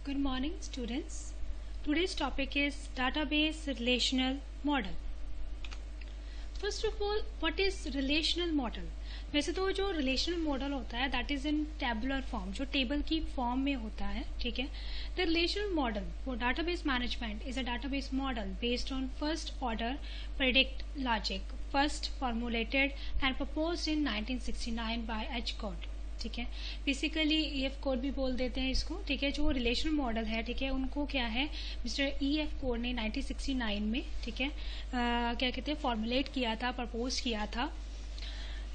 Good morning, students. Today's topic is database relational model. First of all, what is relational model? वैसे तो जो relational model होता है that is in tabular form, जो table की form में होता है, ठीक है. The relational model for database management is a database model based on first order predict logic, first formulated and proposed in 1969 by H. Codd. ठीक है. Basically EF code भी बोल देते हैं इसको, ठीक है. जो रिलेशनल मॉडल है, ठीक है, उनको क्या है मिस्टर EF कोड ने 1969 में, ठीक है, क्या कहते हैं, फॉर्मुलेट किया था, प्रपोज किया था.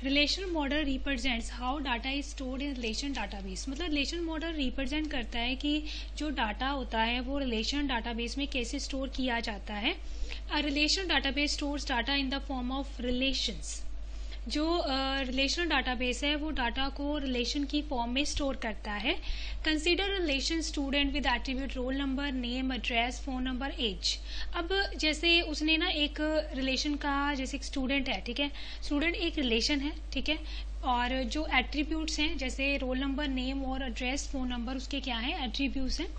Relational model represents how data is stored in relation database. मतलब रिलेशनल मॉडल रिप्रेजेंट करता है कि जो डाटा होता है वो रिलेशन डाटाबेस में कैसे स्टोर किया जाता है. A relational database stores data in the form of relations. जो रिलेशनल डाटाबेस है वो डाटा को रिलेशन की फॉर्म में स्टोर करता है. Consider relation student with attribute roll number, name, address, phone number, age. अब जैसे उसने ना एक रिलेशन का, जैसे एक स्टूडेंट है, ठीक है, स्टूडेंट एक रिलेशन है, ठीक है, और जो एट्रीब्यूट्स हैं जैसे रोल नंबर, नेम और एड्रेस, फोन नंबर, उसके क्या है, एट्रीब्यूट्स हैं.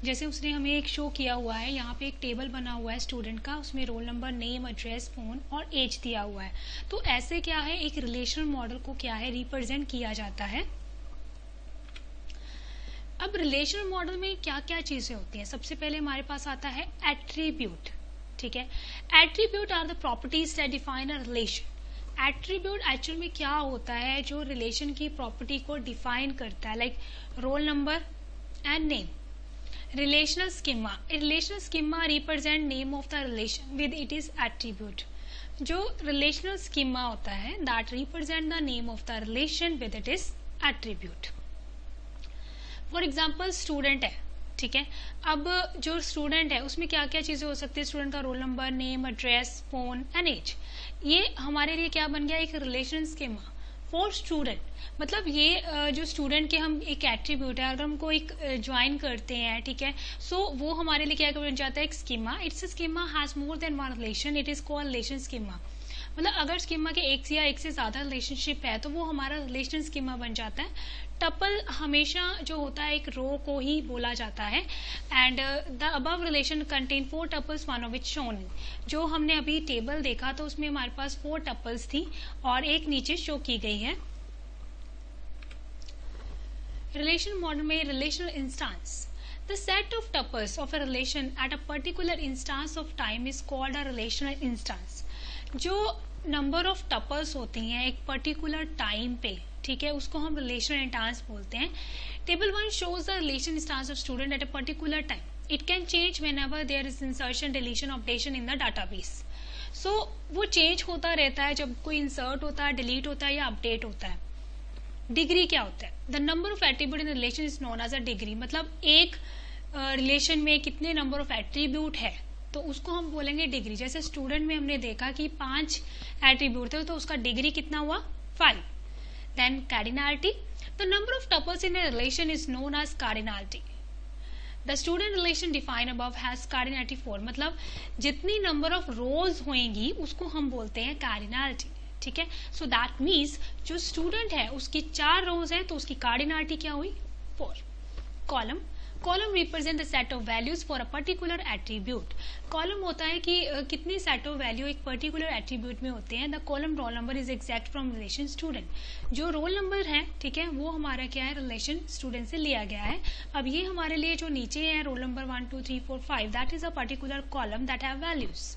जैसे उसने हमें एक शो किया हुआ है, यहाँ पे एक टेबल बना हुआ है स्टूडेंट का, उसमें role number, name, address, phone और एज दिया हुआ है. तो ऐसे क्या है, एक रिलेशनल मॉडल को क्या है, रिप्रेजेंट किया जाता है. अब रिलेशनल मॉडल में क्या क्या चीजें होती हैं. सबसे पहले हमारे पास आता है एट्रीब्यूट. ठीक है, attribute are the properties that define a relation. Attribute actual में क्या होता है, जो रिलेशन की प्रॉपर्टी को डिफाइन करता है, like roll number and name. Relational schema. A relational schema represent name of the relation with it is attribute. जो relational schema होता है that represent the name of the relation with it is attribute. For example, student है, ठीक है. अब जो student है उसमें क्या क्या चीजें हो सकती है, स्टूडेंट का roll number, name, address, phone and age. ये हमारे लिए क्या बन गया, एक रिलेशन स्कीमा फॉर स्टूडेंट. मतलब ये जो स्टूडेंट के हम एक एट्रीब्यूट है, अगर हमको एक ज्वाइन करते हैं, ठीक है, सो वो हमारे लिए क्या बन जाता है, एक schema. It's a schema has more than one relation, it is called relation schema. मतलब अगर स्कीमा के एक या एक से ज्यादा रिलेशनशिप है तो वो हमारा रिलेशन स्कीमा बन जाता है. टपल हमेशा जो होता है एक रो को ही बोला जाता है. And the above relation contain 4 tuples, one of which shown. जो हमने अभी टेबल देखा तो उसमें हमारे पास 4 टपल्स थी और एक नीचे शो की गई है. रिलेशन मॉडल में relational instance. The set of tuples of a relation at a particular instance of time is called a relational instance. जो नंबर ऑफ टपल्स होती हैं एक पर्टिकुलर टाइम पे, ठीक है, उसको हम रिलेशनल इंस्टांस बोलते हैं. Table 1 shows the relation instance of student at a particular time. It can change whenever there is insertion, deletion, updation in the database. So वो चेंज होता रहता है जब कोई इंसर्ट होता है, डिलीट होता है या अपडेट होता है. डिग्री क्या होता है, the number of attribute in relation is known as a degree. मतलब एक रिलेशन में कितने नंबर ऑफ एट्रीब्यूट है तो उसको हम बोलेंगे डिग्री. जैसे स्टूडेंट में हमने देखा कि 5 एट्रीब्यूट थे तो उसका डिग्री कितना हुआ, 5. Then cardinality. The number of tuples in a relation is known as cardinality. The student relation define above has cardinality 4. मतलब जितनी नंबर ऑफ रोज होंगी उसको हम बोलते हैं कार्डिनलिटी. ठीक है, सो दैट मीन्स जो स्टूडेंट है उसकी 4 रोज है तो उसकी कार्डिनलिटी क्या हुई, 4. Column. Column represent the set of values for a particular attribute. Column होता है कि कितने सेट ऑफ वैल्यू एक पर्टिकुलर एट्रीब्यूट में होते हैं. The column roll number is exact from relation student. जो रोल नंबर है, ठीक है, वो हमारा क्या है, रिलेशन स्टूडेंट से लिया गया है. अब ये हमारे लिए जो नीचे है roll number 1 2 3 4 5 that is a particular column that have values.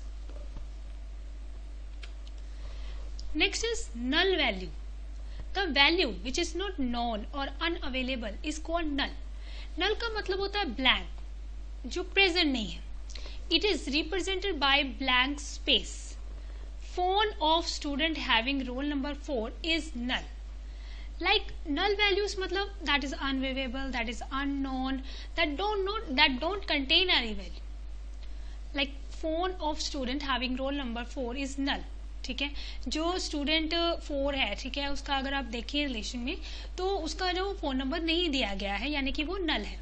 Next is null value. The value which is not known or unavailable is called null. Null का मतलब होता है blank, जो present नहीं है. It is represented by blank space. Phone of student having roll number 4 is null. Like null values मतलब that is unavailable, that is unknown, that don't contain any value. Like phone of student having roll number 4 is null. ठीक है, जो student 4 है, ठीक है, उसका अगर आप देखिए रिलेशन में तो उसका जो फोन नंबर नहीं दिया गया है यानी कि वो नल है.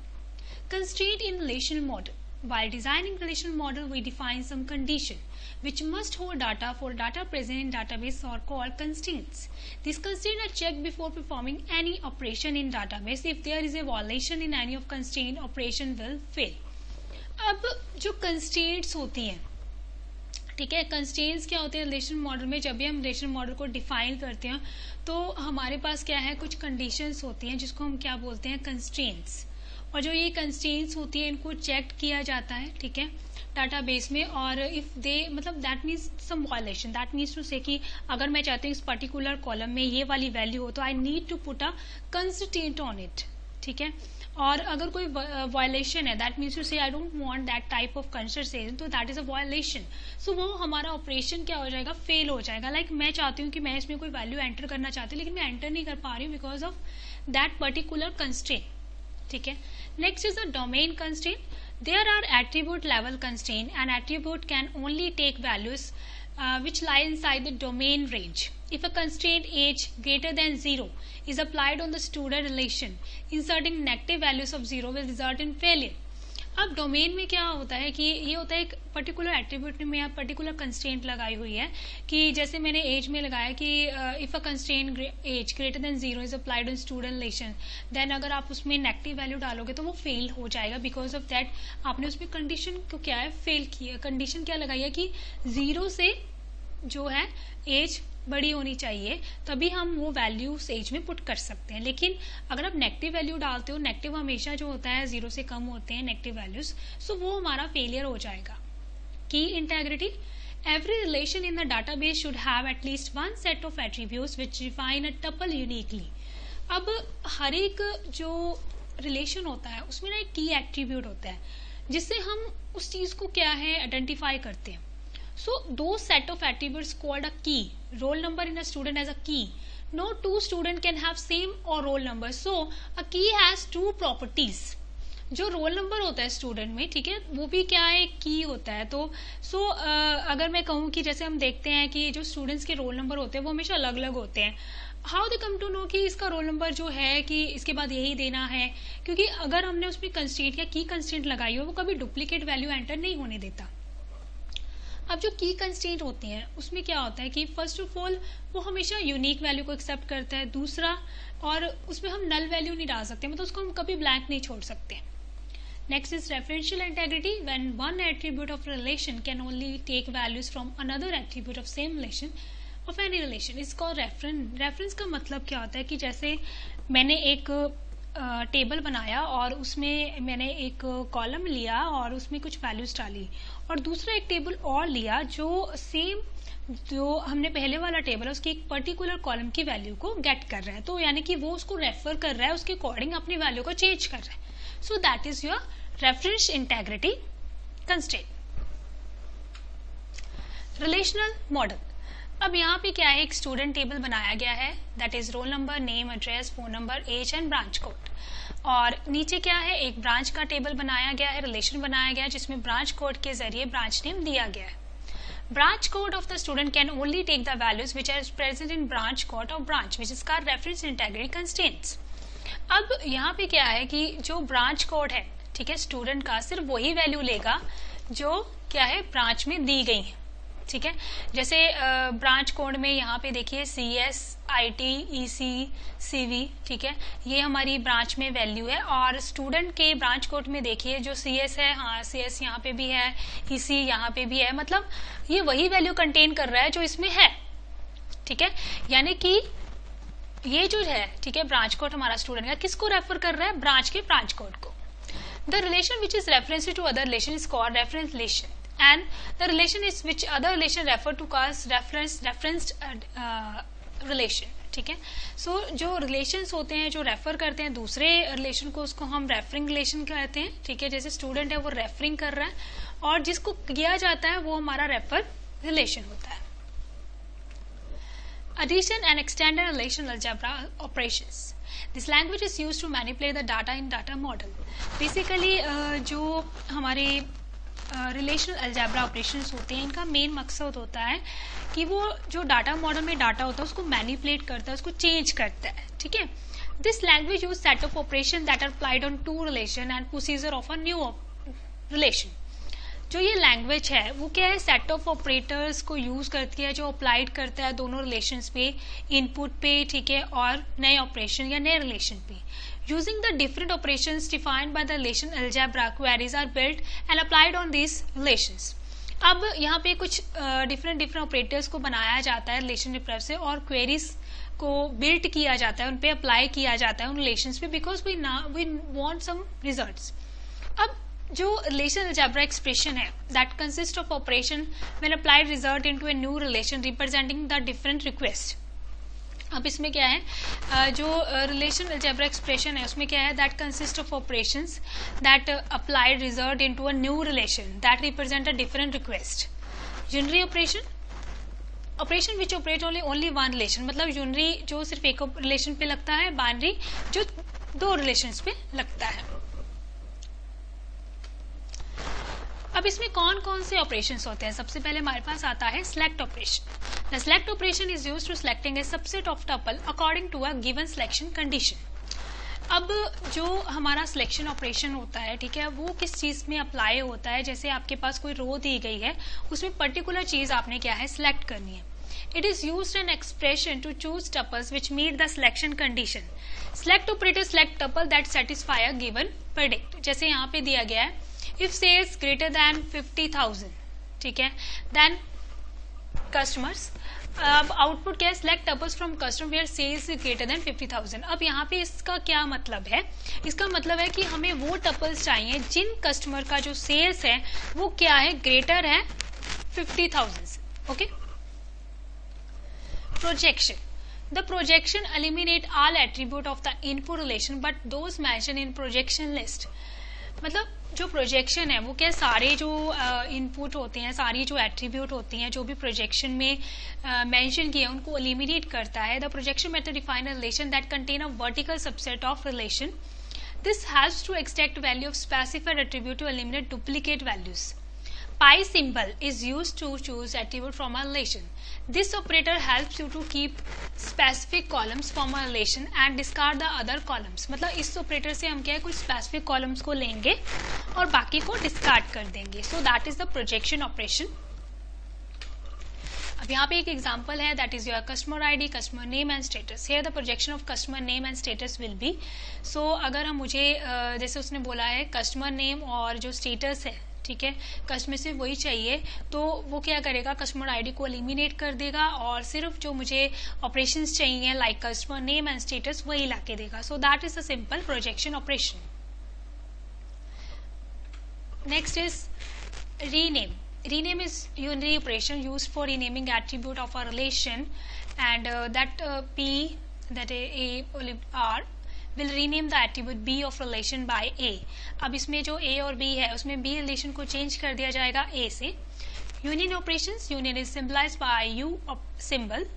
Constraint in relational model. While designing relational model, we define some condition. which must hold data for data present in database are called constraints. These constraints are checked before performing any operation in database. If there is a violation in any of constraint, operation will fail. अब जो constraints होती हैं, ठीक है, constraints क्या होते हैं relation model में? जब भी हम रिलेशन मॉडल को डिफाइन करते हैं तो हमारे पास क्या है, कुछ कंडीशंस होती हैं जिसको हम क्या बोलते हैं, कंस्ट्रेंट्स. और जो ये कंस्ट्रेंट्स होती है इनको चेक किया जाता है, ठीक है, डाटाबेस में. और इफ दे मतलब that means some violation, that means to say कि अगर मैं चाहती हूँ इस पर्टिकुलर कॉलम में ये वाली वैल्यू हो तो I need to put a constraint on it, ठीक है. और अगर कोई वायलेशन है, दैट मीन्स टू से I don't want that type of constraint, तो दैट इज अ वायलेशन. सो वो हमारा ऑपरेशन क्या हो जाएगा, फेल हो जाएगा. लाइक मैं चाहती हूँ कि मैं इसमें कोई वैल्यू एंटर करना चाहती हूँ लेकिन मैं एंटर नहीं कर पा रही हूँ because of that particular constraint, ठीक है. Next is the domain constraint. There are attribute level constraint and attribute can only take values which lie inside the domain range. If a constraint age greater than 0 is applied on the student relation, inserting negative values of 0 will result in failure. अब domain में क्या होता है कि ये होता है एक पर्टिकुलर एट्रीब्यूट में आप पर्टिकुलर कंस्ट्रेंट लगाई हुई है कि जैसे मैंने एज में लगाया कि if a constraint age greater than 0 is applied on student relation, then अगर आप उसमें नेगेटिव वैल्यू डालोगे तो वो फेल हो जाएगा बिकॉज ऑफ दैट आपने उसमें कंडीशन को क्या है, फेल किया. कंडीशन क्या लगाई है कि 0 से जो है एज बड़ी होनी चाहिए, तभी हम वो वैल्यूज एज में पुट कर सकते हैं. लेकिन अगर आप नेगेटिव वैल्यू डालते हो, नेगेटिव हमेशा जो होता है 0 से कम होते हैं नेगेटिव वैल्यूज, सो वो हमारा फेलियर हो जाएगा. की integrity. Every relation in the database should have at least one set of attributes which define a tuple uniquely. अब हर एक जो रिलेशन होता है उसमें ना एक की एट्रीब्यूट होता है जिससे हम उस चीज को क्या है आइडेंटिफाई करते हैं. So those set of attributes called a key. Roll number in a student as a key. No two student can have same or roll number. So a key has two properties. जो roll number होता है student में, ठीक है, वो भी क्या है, की होता है. तो अगर मैं कहूँ कि जैसे हम देखते हैं कि जो स्टूडेंट्स के रोल नंबर होते हैं वो हमेशा अलग अलग होते हैं. How they come to know कि इसका रोल नंबर जो है कि इसके बाद यही देना है, क्योंकि अगर हमने उसमें कंस्ट्रेंट या की कंस्ट्रेंट लगाई हो वो कभी डुप्लीकेट वैल्यू एंटर नहीं होने देता. अब जो की कंस्ट्रेंट होती हैं उसमें क्या होता है कि फर्स्ट ऑफ ऑल वो हमेशा यूनिक वैल्यू को एक्सेप्ट करता है. दूसरा, और उसमें हम नल वैल्यू नहीं डाल सकते, मतलब उसको हम कभी ब्लैंक नहीं छोड़ सकते. Next is referential integrity. When one attribute of relation can only take values from another attribute of same relation of any relation is called reference. Reference का मतलब क्या होता है कि जैसे मैंने एक टेबल बनाया और उसमें मैंने एक कॉलम लिया और उसमें कुछ वैल्यूज डाली, और दूसरा एक टेबल और लिया जो सेम जो हमने पहले वाला टेबल है उसकी एक पर्टिकुलर कॉलम की वैल्यू को गेट कर रहा है. तो यानी कि वो उसको रेफर कर रहा है, उसके अकॉर्डिंग अपनी वैल्यू को चेंज कर रहा है. So that is your reference integrity constraint. Relational model. अब यहाँ पे क्या है, एक स्टूडेंट टेबल बनाया गया है, that is roll number, name, address, phone number, age and branch code. और नीचे क्या है, एक ब्रांच का टेबल बनाया गया है, रिलेशन बनाया गया है जिसमें ब्रांच कोड के जरिए ब्रांच नेम दिया गया है. Branch code of the student can only take the values which are present in branch code of branch which is called reference integrity constraints. अब यहाँ पे क्या है कि जो ब्रांच कोड है, ठीक है, स्टूडेंट का सिर्फ वही वैल्यू लेगा जो क्या है ब्रांच में दी गई है, ठीक है. जैसे ब्रांच कोड में यहाँ पे देखिए CS, IT, EC, CV, ठीक है, ये हमारी ब्रांच में वैल्यू है. और स्टूडेंट के ब्रांच कोड में देखिए जो CS है, हाँ CS यहाँ पे भी है, EC यहाँ पे भी है, मतलब ये वही वैल्यू कंटेन कर रहा है जो इसमें है, ठीक है. यानी कि ये जो है, ठीक है, ब्रांच कोड हमारा स्टूडेंट का किसको रेफर कर रहा है, ब्रांच के ब्रांच कोड को. The relation which is reference to other relation is called reference relation. And the relation is which other relation refer to as referenced relation, ठीक है. सो जो रिलेशंस होते हैं जो रेफर करते हैं दूसरे रिलेशन को, उसको हम रेफरिंग रिलेशन कहते हैं, ठीक है. जैसे स्टूडेंट है वो रेफरिंग कर रहा है और जिसको किया जाता है वो हमारा रेफर रिलेशन होता है. Addition and extended relational algebra operations. This language is used to manipulate the data in data model. Basically जो हमारे रिलेशनल अलजेब्रा ऑपरेशंस होते हैं, इनका मेन मकसद होता है कि वो जो डाटा मॉडल में डाटा होता है उसको मैनिपुलेट करता है, उसको चेंज करता है, ठीक है. This language use set of operation that are applied on to relation and procedure of a new relation. जो ये लैंग्वेज है वो क्या है, सेट ऑफ ऑपरेटर्स को यूज करती है जो अप्लाइड करता है दोनों रिलेशंस पे, इनपुट पे, ठीक है, और नए ऑपरेशन या नए रिलेशन पे. Using the different operations defined by the relation algebra, queries are built and applied on this relations. अब यहाँ पे कुछ डिफरेंट ऑपरेटर्स को बनाया जाता है रिलेशन रिप्रेस से, और क्वेरीज को बिल्ट किया जाता है, उन पे अप्लाई किया जाता है उन रिलेशंस पे, because we want some results. अब जो रिलेशन अलजेब्रा एक्सप्रेशन है that consist of operation when applied result into a new relation representing the different request. अब इसमें क्या है, जो रिलेशन अलजेब्रा एक्सप्रेशन है उसमें क्या है, that consist of operations that applied result into a new relation that represent a different request. Unary operation which operate only one relation, मतलब यूनरी जो सिर्फ एक रिलेशन पे लगता है, बाइनरी जो दो रिलेशंस पे लगता है. अब इसमें कौन कौन से ऑपरेशंस होते हैं. सबसे पहले हमारे पास आता है select operation. The select operation is used to selecting a subset of tuple according to a given selection condition. अब जो हमारा सिलेक्शन ऑपरेशन होता है, ठीक है, वो किस चीज में अप्लाई होता है. जैसे आपके पास कोई रो दी गई है, उसमें पर्टिकुलर चीज आपने क्या है सिलेक्ट करनी है. It is used an expression to choose tuples which meet the selection condition. Select operator select tuple that satisfy a given predict. जैसे यहाँ पे दिया गया है if sales greater than 50,000, ठीक है, then customers. अब आउटपुट क्या है, select tuples from customer where sales is greater than 50,000. अब यहाँ पे इसका क्या मतलब है, इसका मतलब है कि हमें वो टपल्स चाहिए जिन कस्टमर का जो सेल्स है वो क्या है, ग्रेटर है 50,000. Okay. Projection. The projection eliminate all attribute of the input relation but those mentioned in projection list. मतलब जो प्रोजेक्शन है वो क्या, सारे जो इनपुट होते हैं, सारी जो एट्रीब्यूट होती हैं जो भी प्रोजेक्शन में मेंशन किए हैं उनको एलिमिनेट करता है. The projection method define a relation that contain a vertical subset of relation. This helps to extract value of specified attribute to eliminate duplicate values. Pi symbol is used to choose attribute from a relation. This operator helps you to keep specific columns from a relation and discard the other columns. मतलब इस operator से हम क्या है, कुछ specific columns को लेंगे और बाकी को डिस्कार्ड कर देंगे. So that is the projection operation. अब यहाँ पे एक एग्जांपल है, that is your customer ID, customer name and status. Here the projection of customer name and status will be. So अगर हम मुझे जैसे उसने बोला है कस्टमर नेम और जो स्टेटस है, ठीक है, कस्टमर से वही चाहिए, तो वो क्या करेगा, कस्टमर आईडी को एलिमिनेट कर देगा और सिर्फ जो मुझे ऑपरेशंस चाहिए like customer name and status वही लाके देगा. सो that is a simple projection operation. Next is rename. Rename is unary operation used for renaming attribute of a relation, and that P, that A R will rename the attribute B of relation by A. अब इसमें जो A और B है उसमें B relation को change कर दिया जाएगा A से. Union operations. Union is symbolized by U symbol,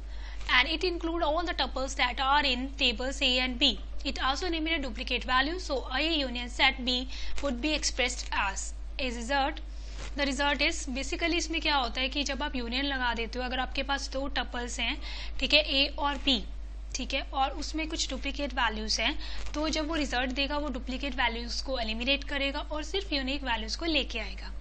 and it includes all the tuples that are in tables A and B. It also eliminates duplicate values, so A union set B would be expressed as a result. The result is basically इसमें क्या होता है कि जब आप union लगा देते हो, अगर आपके पास दो टपल्स हैं, ठीक है, ए और बी, ठीक है, और उसमें कुछ डुप्लीकेट वैल्यूज हैं, तो जब वो रिजल्ट देगा वो डुप्लीकेट वैल्यूज को एलिमिनेट करेगा और सिर्फ यूनिक वैल्यूज को लेके आएगा.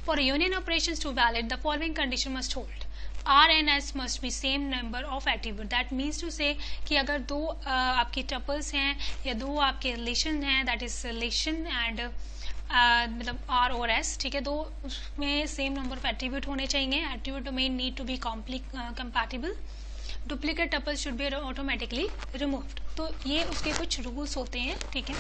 For union operations to valid the following condition must hold. R and S must be same number of attribute. That means to say कि अगर दो आपके टपल्स हैं या दो आपके रिलेशन हैं, दैट इज रिलेशन एंड मतलब R और S, ठीक है, दो उसमें सेम नंबर ऑफ एट्रीब्यूट होने चाहिए. Attribute domain need to be compatible. Duplicate tuples should be automatically removed. तो ये उसके कुछ रूल्स होते हैं, ठीक है.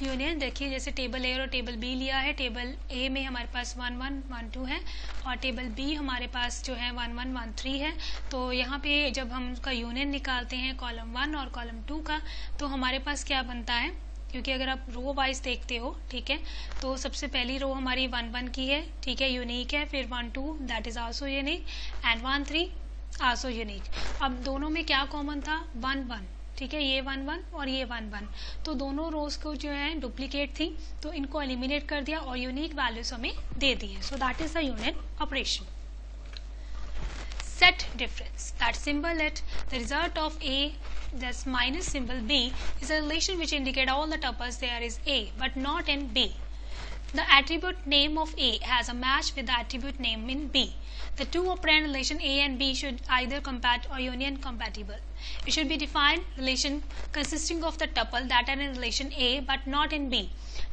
यूनियन देखिए, जैसे टेबल ए और टेबल बी लिया है. टेबल ए में हमारे पास 1 1 1 2 है और टेबल बी हमारे पास जो है 1 1 1 3 है. तो यहाँ पे जब हम उसका यूनियन निकालते हैं कॉलम 1 और कॉलम 2 का, तो हमारे पास क्या बनता है, क्योंकि अगर आप रो वाइज देखते हो, ठीक है, तो सबसे पहली रो हमारी 1 1 की है, ठीक है, यूनिक है. फिर 1 2 that is also unique and 1 3 also unique. अब दोनों में क्या कॉमन था, 1 1, ठीक है, ये 1 1 और ये 1 1, तो दोनों रोज को जो है डुप्लीकेट थी, तो इनको एलिमिनेट कर दिया और यूनिक वैल्यूज हमें दे दिए. सो that is the union operation. set difference. That symbol at the result of A, that's minus symbol B, is a relation which indicate all the tuples there is A but not in B. The attribute name of A has a match with the attribute name in B. The two operand relation A and B should either compat or union compatible. It should be defined relation consisting of the tuple that are in relation A but not in B.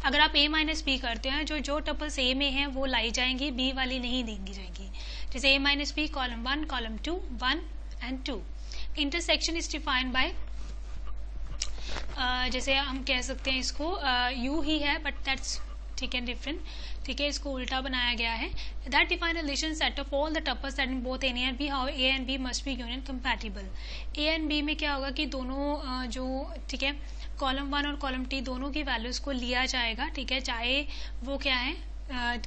अगर आप A minus B करते हैं, जो tuples A में हैं वो लाई जाएंगी, B वाली नहीं देंगी जाएंगी. जैसे A minus B column 1, column 2, 1 and 2. Intersection is defined by जैसे हम कह सकते हैं इसको U ही है बट दैट्स ठीक है डिफरेंट. ठीक है, इसको उल्टा बनाया गया है. That define relation set of all the tuples that in both A and B, how A and B must be union compatible. A and B में क्या होगा कि दोनों जो ठीक है कॉलम 1 और कॉलम 2 दोनों की वैल्यूज को लिया जाएगा. ठीक है, चाहे वो क्या है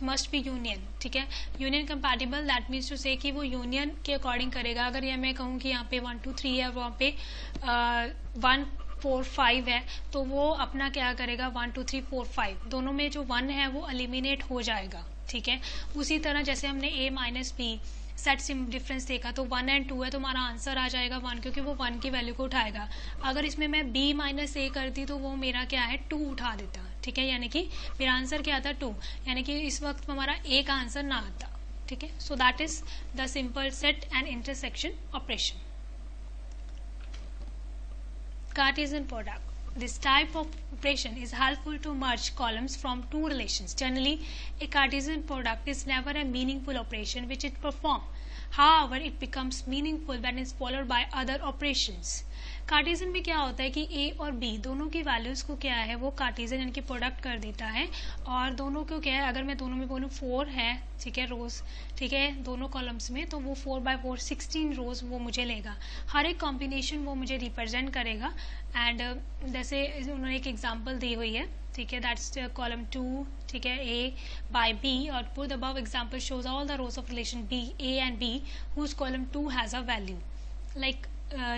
मस्ट बी यूनियन. ठीक है, union compatible that means to say कि वो यूनियन के अकॉर्डिंग करेगा. अगर ये मैं कहूँ कि यहाँ पे 1 2 3 है, वहाँ पे 1 4 5 है, तो वो अपना क्या करेगा 1 2 3 4 5 दोनों में जो 1 है वो एलिमिनेट हो जाएगा. ठीक है, उसी तरह जैसे हमने A minus B set sim difference देखा तो 1 एंड 2 है तो हमारा आंसर आ जाएगा 1 क्योंकि वो 1 की वैल्यू को उठाएगा. अगर इसमें मैं B माइनस A करती तो वो मेरा क्या है 2 उठा देता. ठीक है, यानी कि मेरा आंसर क्या आता 2, यानी कि इस वक्त हमारा A का आंसर ना आता. ठीक है, so that is the simple set and intersection operation. Cartesian product. This type of operation is helpful to merge columns from two relations. Generally, a Cartesian product is never a meaningful operation which it performs. However, it becomes meaningful when it's followed by other operations. Cartesian में क्या होता है कि A और B दोनों की values को क्या है वो कार्टेशियन यानी कि प्रोडक्ट कर देता है. और दोनों को क्या है, अगर मैं दोनों में बोलूँ 4 है, ठीक है रोज, ठीक है दोनों कॉलम्स में, तो वो 4 by 4 16 रोज वो मुझे लेगा. हर एक कॉम्बिनेशन वो मुझे रिप्रेजेंट करेगा. एंड जैसे उन्होंने एक एग्जाम्पल दी हुई है. ठीक है, दैट्स कॉलम 2, ठीक है A by B, और put the above example shows all the rose of relation B A and B whose column 2 has a value. Like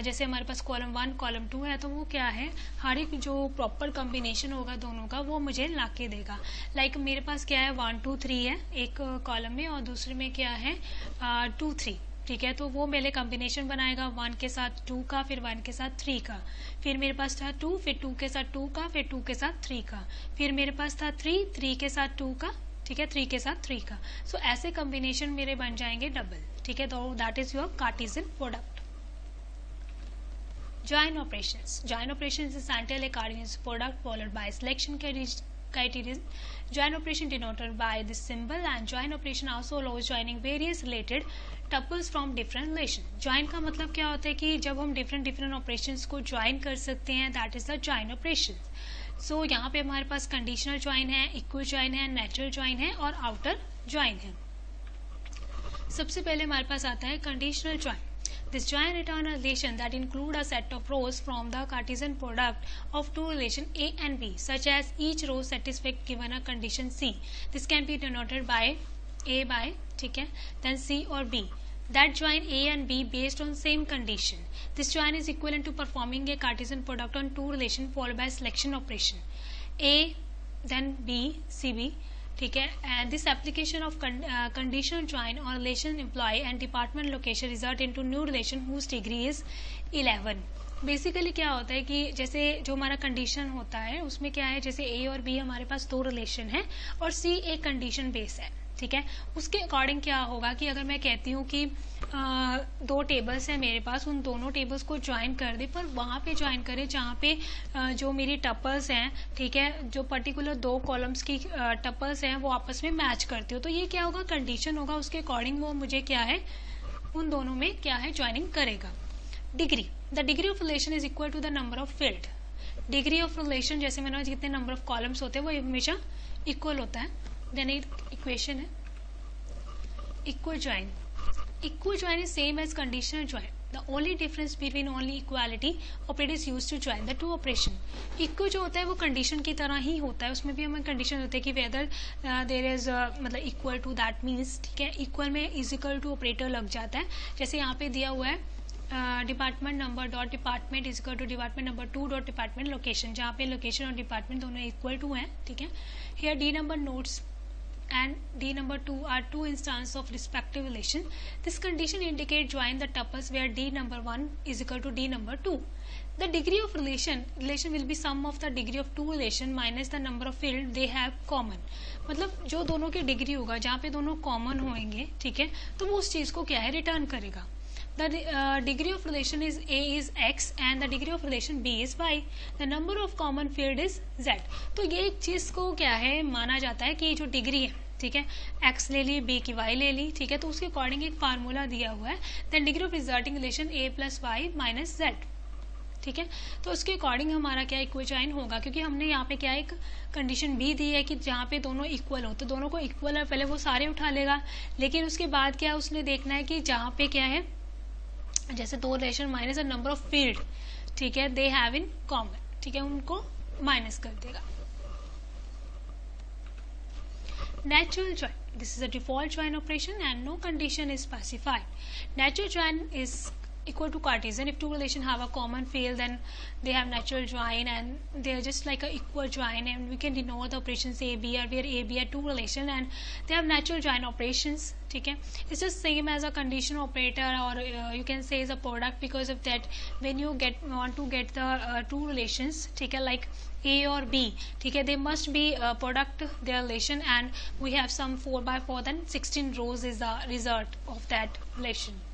जैसे हमारे पास कॉलम 1 कॉलम 2 है तो वो क्या है हर एक जो प्रॉपर कॉम्बिनेशन होगा दोनों का वो मुझे ला के देगा. लाइक मेरे पास क्या है 1 2 3 है एक कॉलम में और दूसरे में क्या है 2 3. ठीक है, तो वो मेरे कॉम्बिनेशन बनाएगा 1 के साथ 2 का, फिर 1 के साथ 3 का, फिर मेरे पास था 2, फिर 2 के साथ 2 का, फिर 2 के साथ 3 का, फिर मेरे पास था 3 के साथ 2 का, ठीक है 3 के साथ 3 का. सो ऐसे कॉम्बिनेशन मेरे बन जाएंगे डबल. ठीक है, तो that is your Cartesian product. Join operations. Join operations is essentially a Cartesian product followed by selection criterion. Join operation denoted by this symbol, and join operation also allows joining various related tuples from different relation. Join का मतलब क्या होता है कि जब हम different operations को join कर सकते हैं, that is the join operation. So यहाँ पे हमारे पास conditional join है, equal join है, natural join है और outer join है. सबसे पहले हमारे पास आता है conditional join. This join return a relation that include a set of rows from the Cartesian product of two relations A and B, such as each row satisfies given a condition C. This can be denoted by A by ठीक है then C or B. That join A and B based on same condition. This join is equivalent to performing a Cartesian product on two relations followed by selection operation. A then B C B. ठीक है, and this application of conditional join or relation employee and department location result into new relation whose degree is 11. Basically क्या होता है कि जैसे जो हमारा condition होता है उसमें क्या है, जैसे A और B हमारे पास दो रिलेशन है और C एक कंडीशन बेस है. ठीक है, उसके अकॉर्डिंग क्या होगा कि अगर मैं कहती हूँ कि 2 टेबल्स हैं मेरे पास, उन दोनों टेबल्स को ज्वाइन कर दे, पर वहाँ पे ज्वाइन करें जहाँ पे जो मेरी टपल्स हैं, ठीक है जो पर्टिकुलर 2 कॉलम्स की टपल्स हैं वो आपस में मैच करती हो, तो ये क्या होगा कंडीशन होगा, उसके अकॉर्डिंग वो मुझे क्या है उन दोनों में क्या है ज्वाइनिंग करेगा. Degree. The degree of relation is equal to the number of field. Degree of relation जैसे मैंने जितने नंबर ऑफ कॉलम्स होते हैं वो हमेशा इक्वल होता है. देन एक इक्वेशन है equal join. Equal join is same as conditional join. The only difference between only equality operator is used to join the two operation. Equal जो होता है वो कंडीशन की तरह ही होता है, उसमें भी हमें कंडीशन होते हैं कि वेदर देयर इज मतलब इक्वल टू दैट मीन्स ठीक है इक्वल में इज इक्वल टू ऑपरेटर लग जाता है. जैसे यहाँ पे दिया हुआ है department number dot department is equal to department number 2 dot department location, जहाँ पे लोकेशन और डिपार्टमेंट दोनों इक्वल टू हैं. ठीक है, here D number notes and d number 2 are two instances of respective relation. This condition indicates join the tuples where d number 1 is equal to d number 2. The degree of relation will be sum of the degree of two relation minus the number of field they have common. मतलब जो दोनों की degree होगा जहाँ पे दोनों common होंगे, ठीक है, तो वो उस चीज को क्या है रिटर्न करेगा. The degree of relation is A is X and the degree of relation B is Y. The number of common field is Z. तो ये एक चीज को क्या है माना जाता है कि जो डिग्री है, ठीक है, X ले ली, B की Y ले ली, ठीक है, तो उसके अकॉर्डिंग एक फार्मूला दिया हुआ है. Then degree of resulting relation A plus Y minus Z. ठीक है, तो उसके अकॉर्डिंग हमारा क्या इक्वल होगा, क्योंकि हमने यहाँ पे क्या एक कंडीशन भी दी है कि जहाँ पे दोनों इक्वल हो, तो दोनों को इक्वल है पहले वो सारे उठा लेगा. लेकिन उसके बाद क्या उसने देखना है कि जहाँ पे क्या है जैसे दो relation minus number of field, ठीक है, दे हैव इन कॉमन, ठीक है, उनको माइनस कर देगा. Natural join. This is a default join operation and no condition is specified. Natural join is equal to Cartesian. If two relations have a common field, then they have natural join and they are just like a equal join, and we can denote the operations A, B, where A, B are two relations and they have natural join operations. ठीक है, it's just same as a conditional operator, or you can say is a product, because of that when you want to get the two relations, ठीक है, like A or B, ठीक है, they must be product their relation, and we have some 4x4, then 16 rows is the result of that relation.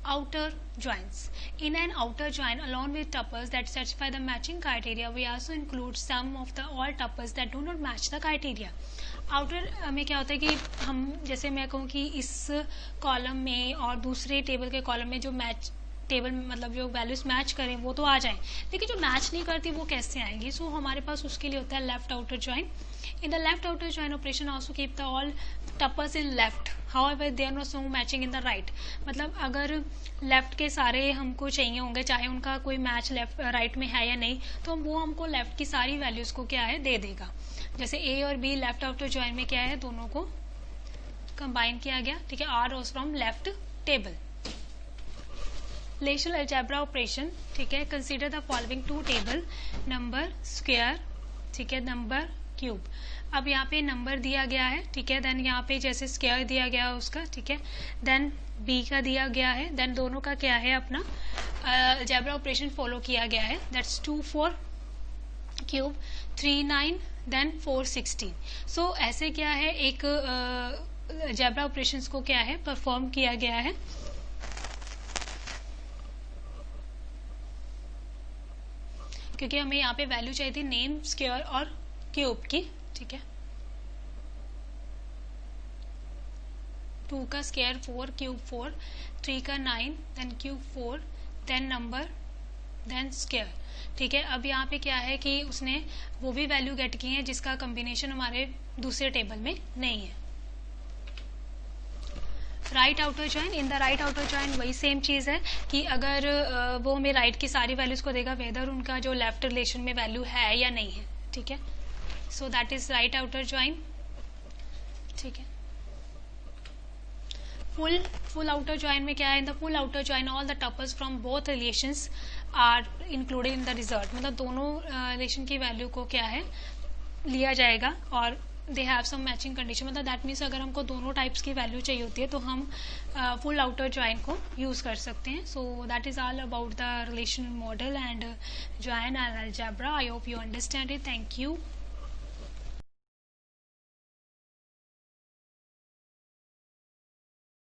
Outer joins. In an outer join along with tuples that satisfy the matching criteria, we also include some of the all tuples that do not match the criteria. Outer में क्या होता है कि हम जैसे मैं कहूँ कि इस कॉलम में और दूसरे टेबल के कॉलम में जो मैच टेबल मतलब जो वैल्यूज मैच करें वो तो आ जाएं, लेकिन जो मैच नहीं करती वो कैसे आएंगी. सो हमारे पास उसके लिए होता है left outer join. In the left outer join operation also keep the all tuples in left, however they are not so matching in the right. मतलब अगर लेफ्ट के सारे हमको चाहिए होंगे, चाहे उनका कोई मैच लेफ्ट राइट में है या नहीं, तो वो हमको लेफ्ट की सारी वैल्यूज को क्या है दे देगा. जैसे ए और बी लेफ्ट आउटर ज्वाइन में क्या है दोनों को कंबाइन किया गया, ठीक है, are rows from left table. Relational algebra operation, ठीक है, consider the following two table, number square, ठीक है, नंबर क्यूब. अब यहाँ पे नंबर दिया गया है, ठीक है, देन यहाँ पे जैसे स्क्वायर दिया गया है उसका, ठीक है, देन बी का दिया गया है, देन दोनों का क्या है अपना अलजेब्रा ऑपरेशन फॉलो किया गया है. That's 2 4 cube 3 9 then 4 16. सो ऐसे क्या है एक अलजेब्रा ऑपरेशंस को क्या है परफॉर्म किया गया है. क्योंकि हमें यहाँ पे वैल्यू चाहिए थी नेम, स्क्वायर और क्यूब की, ठीक है. 2 का स्क्वायर 4, क्यूब 4, 3 का 9, then cube 4, then number, then square, ठीक है. अब यहाँ पे क्या है कि उसने वो भी वैल्यू गेट की है जिसका कॉम्बिनेशन हमारे दूसरे टेबल में नहीं है. Right outer join. In the right outer join वही सेम चीज है कि अगर वो हमें राइट की सारी वैल्यूज को देगा वेदर उनका जो लेफ्ट रिलेशन में वैल्यू है या नहीं है, ठीक है. So that is right outer join, ठीक है. फुल आउटर ज्वाइन में क्या है, in the full outer join all the tuples from both relations are included in the result. मतलब दोनों रिलेशन की वैल्यू को क्या है लिया जाएगा और they have some matching condition. मतलब दैट मीन्स अगर हमको दोनों टाइप्स की वैल्यू चाहिए होती है तो हम फुल आउटर ज्वाइन को यूज कर सकते हैं. सो that is all about the relational model and join and algebra. I hope you understand it. Thank you.